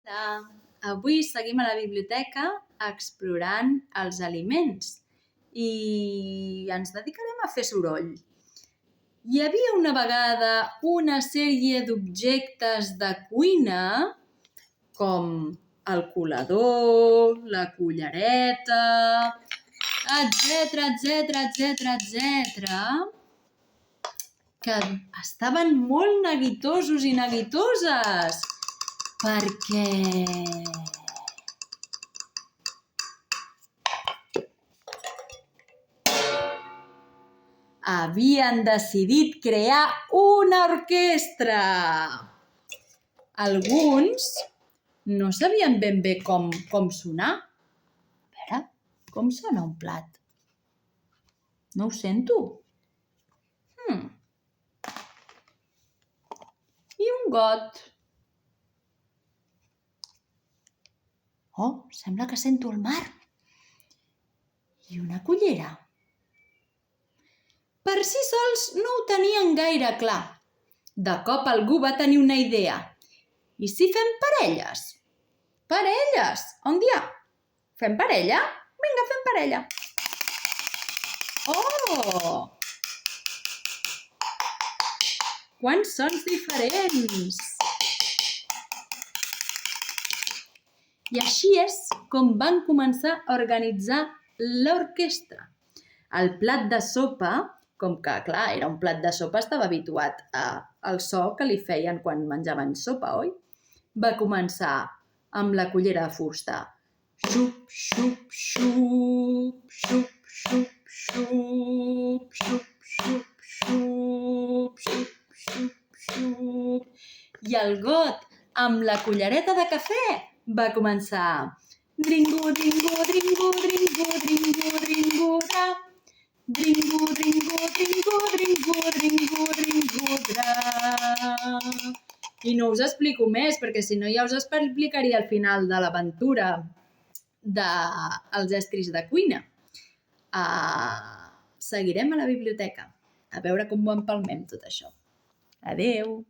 Hola, avui seguim a la biblioteca explorant els aliments i ens dedicarem a fer soroll. Hi havia una vegada una sèrie d'objectes de cuina com el colador, la cullereta, etc, que estaven molt neguitosos i neguitoses perquè havien decidit crear una orquestra. Alguns no sabien ben bé com sonar. A veure, com sona un plat? No ho sento. I un got? Oh, sembla que sento el mar. I una cullera? Per si sols no ho tenien gaire clar. De cop algú va tenir una idea. I si fem parelles? Parelles! On dia? Fem parella? Vinga, fem parella. Oh! Quants sons diferents! I així és com van començar a organitzar l'orquestra. El plat de sopa, com que, clar, era un plat de sopa, estava habituat al so que li feien quan menjaven sopa, oi? Va començar amb la cullera de fusta. Xup, xup, xup, xup, xup, xup, xup, xup, xup, xup, xup, xup. I el got, amb la cullereta de cafè, va començar. Dringu, dringu, dringu, dringu, dringu, dringu, dra. Dringu, dringu, dringu, dringu, dringu, dringu, dra. I no us explico més, perquè si no ja us explicaria al final de l'aventura dels estris de cuina. Seguirem a la biblioteca, a veure com ho empalmem tot això. Adeu!